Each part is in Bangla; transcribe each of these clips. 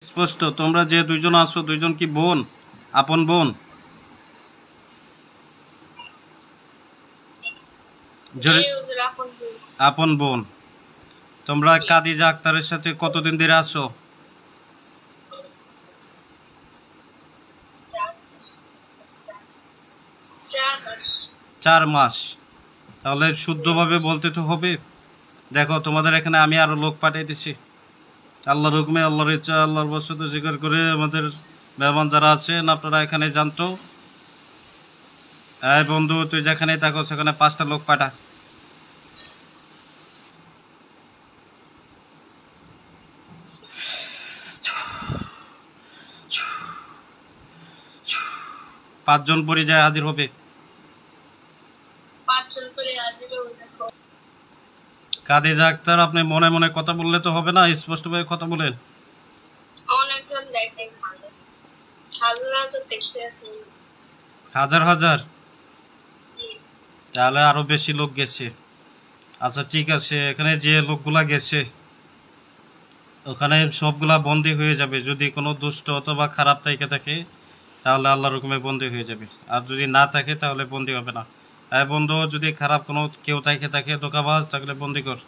স্পষ্ট তোমরা যে দুইজন আছো দুইজন কি বোন, আপন বোন? আপন বোন। তোমরা কাদিজা আক্তারের সাথে কতদিন ধরে আছো? 4 মাস। তাহলে শুদ্ধভাবে বলতে তো হবে। দেখো তোমাদের এখানে আমি আরো লোক পাঠিয়েছি। আল্লাহর হুকুমে, আল্লাহর ইচ্ছা, আল্লাহর বশত স্বীকার করে আমাদের মেহমান যারা আছেন আপনারা এখানে জানতো। এই বন্ধু, তুই যেখানে থাকো সেখানে 5টা লোক পাঠা। পাঁচজন পরিযায় হাজির হবে। কাদিজা আক্তার, আপনি মনে মনে কথা বললে তো হবে না, স্পষ্টভাবে কথা বলেন। হাজার হাজার? তাহলে আরো বেশি লোক গেছে। আচ্ছা ঠিক আছে, এখানে যে লোকগুলা গেছে ওখানে সবগুলা বন্দী হয়ে যাবে। যদি কোনো দুষ্ট অথবা খারাপ তাইকে থাকে তাহলে আল্লাহর হুকুমে বন্দী হয়ে যাবে, আর যদি না থাকে তাহলে বন্দী হবে না। বন্ধু, যদি খারাপ কোনো কেউ তাইকে থাকে, ধোঁকাবাজ থাকলে বন্দী কর।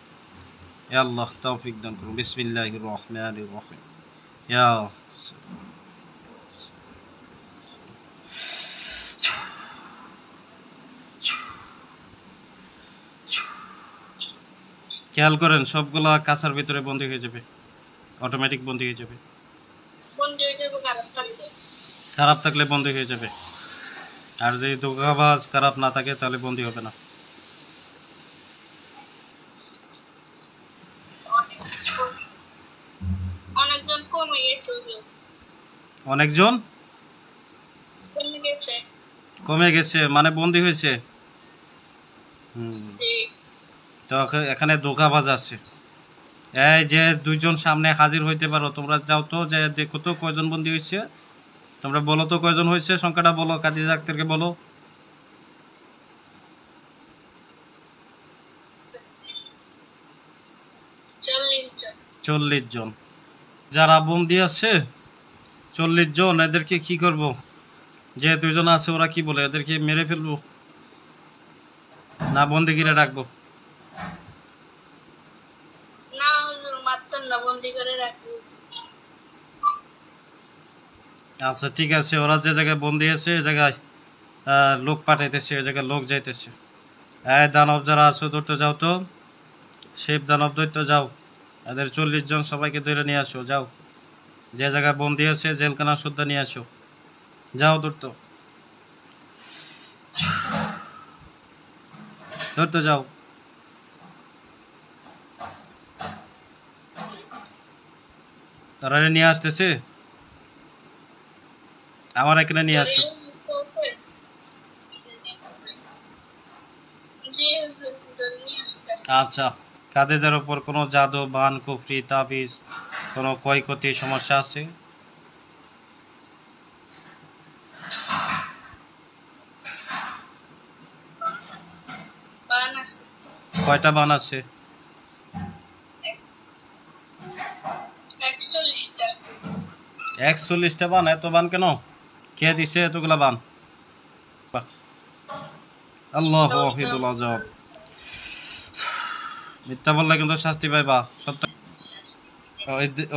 ইয়া আল্লাহ তৌফিক দান করুন। বিসমিল্লাহির রহমানির রহিম। ইয়া খেয়াল করেন, সবগুলা কাছার ভিতরে বন্দী হয়ে যাবে, অটোমেটিক বন্দী হয়ে যাবে। খারাপ থাকলে বন্দী হয়ে যাবে, আর যদি ধোঁকাবাজ খারাপ না থাকে তাহলে বন্দী হবে না। অনেকজন কমে গেছে মানে বন্দী হয়েছে। তো এখানে ধোঁকাবাজ আছে। এই যে দুইজন সামনে হাজির হইতে পারো, তোমরা যাও তো, যে দেখো তো কয়জন বন্দী হয়েছে। তোমরা বলো তো কয়জন হয়েছে, সংখ্যাটা বলো, কাদিজা আক্তারকে বলো। 40 জন। যারা বন্দী আছে 40 জন, এদেরকে কি করব? যে দুইজন আছে ওরা কি বলে, এদেরকে মেরে ফেলবো না বন্দিগিরে রাখবো? আচ্ছা ঠিক আছে, ওরা যে জায়গায় বন্দি আছে এই জায়গায় লোক পাঠাইতেছে, ওই জায়গায় লোক যাইতেছে। দানব যারা আছো ধরতে যাও তো, শিব দানব ধরতে যাও। এদের 40 জন সবাইকে ধরে নিয়ে আসো, যাও। যে জায়গায় বন্দি আছে জেলখানা শুদ্ধ নিয়ে আসো, যাও ধরতে ধরতে যাও। তারা নিয়ে আসতেছে, আমার এখানে নিয়ে আসো। আচ্ছা, কাদেদের ওপর কোনো জাদু, বান, কুফরি, তাবিজ, কোনো ক্ষয়ক্ষতি সমস্যা আছে? কয়টা বান আছে? 41টা বান? এত বান কেন? কে দিছে এতগুলা বান? আল্লাহু ওয়াহিদুল আযাব। মিথ্যা বললে কিন্তু শাস্তি পাইবা। সত্য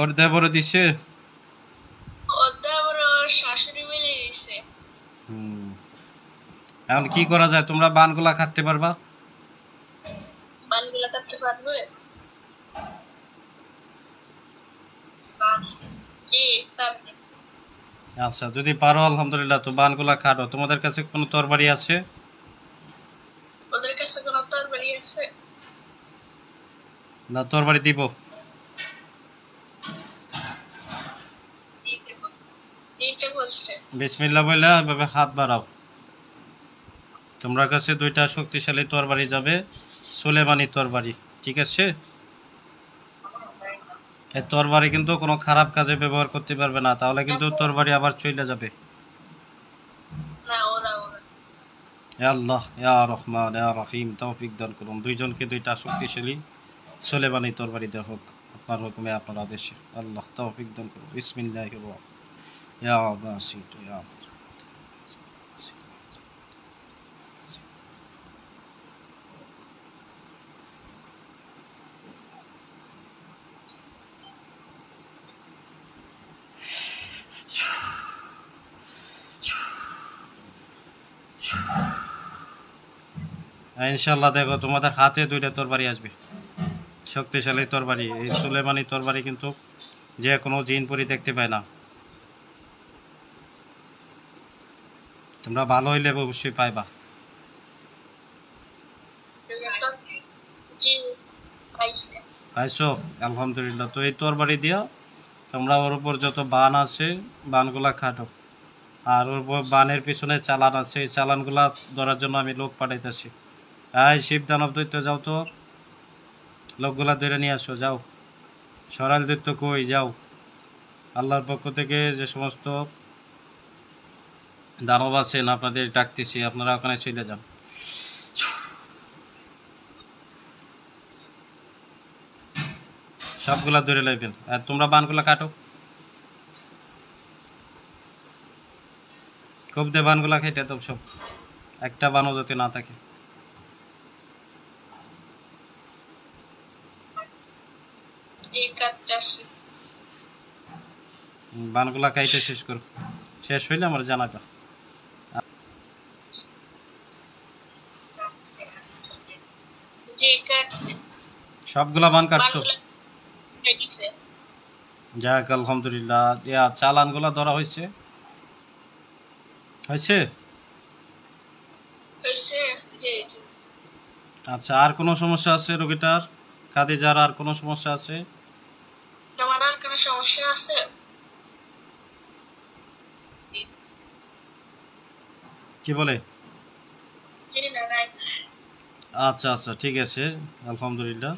ওর দেবরে দিছে। এখন কি করা যায়? তোমরা বানগুলা কাটতে পারবা? আচ্ছা, যদি পারো আলহামদুলিল্লাহ, তো বানগুলা কাটো। তোমাদের কাছে কোনো তরবারি আছে? না, তরবারি দিব। বিসমিল্লাহ বলে এভাবে হাত বাড়াও। তোমার কাছে 2টা শক্তিশালী তরবারি যাবে, সুলেমানি তরবারি, ঠিক আছে? এই তরবারি কিন্তু কোনো খারাপ কাজে ব্যবহার করতে পারবে না, তাহলে কিন্তু তরবারি আবার চলে যাবে। আল্লাহ ইয়া রহমান ইয়া রহিম তৌফিক দান করুন। দুইজনকে 2টা শক্তিশালী সুলেমানি তরবারি দেওয়া হোক। আপনার হুকুমে আপনার আদেশে আল্লাহ তৌফিক দান করুন। বিসমিল্লাহির রহমানির রহিম। ইয়া বাসিত ইয়া ইনশাল্লাহ দেখো তোমাদের হাতে 2টা তরবারি আসবে, শক্তিশালী তরবারি। এই সুলেমানি তরবারি কিন্তু যে কোনো জিন পরি দেখতে পায় না। তোমরা ভালো হইলে অবশ্যই পাইবা। পাইছো? আলহামদুলিল্লাহ। তো এই তরবারি দিয়া তোমরা ওর উপর যত বান আছে বানগুলা খাটো, আর ওর বানের পিছনে চালান আছে, এই চালানগুলা ধরার জন্য আমি লোক পাঠাইতেছি। শিব দানব দৈত্য যাও তো, লোকগুলা ধরে নিয়ে আসো, যাও। সরাইল দৈত্য কই, যাও। আল্লাহর পক্ষ থেকে যে সমস্ত দানব আছেন আপনাদের ডাকতেছি, আপনারা ওখানে চলে যান। সবগুলা ধরে লাইবেন, আর তোমরা বানগুলা কাটো, খুব দে বানগুলা খেটে তো সব, একটা বানও যাতে না থাকে। বানগুলা খাইতে শেষ করো, শেষ হইলে আমার জানাবা। সবগুলা বান কাটছো? যাক আলহামদুলিল্লাহ। চালানগুলা ধরা হয়েছে? হয়েছে? আচ্ছা, আর কোনো সমস্যা আছে রোগীটার? খাদিজার আর কোনো সমস্যা আছে? কি বলে? আচ্ছা আচ্ছা, ঠিক আছে, আলহামদুলিল্লাহ।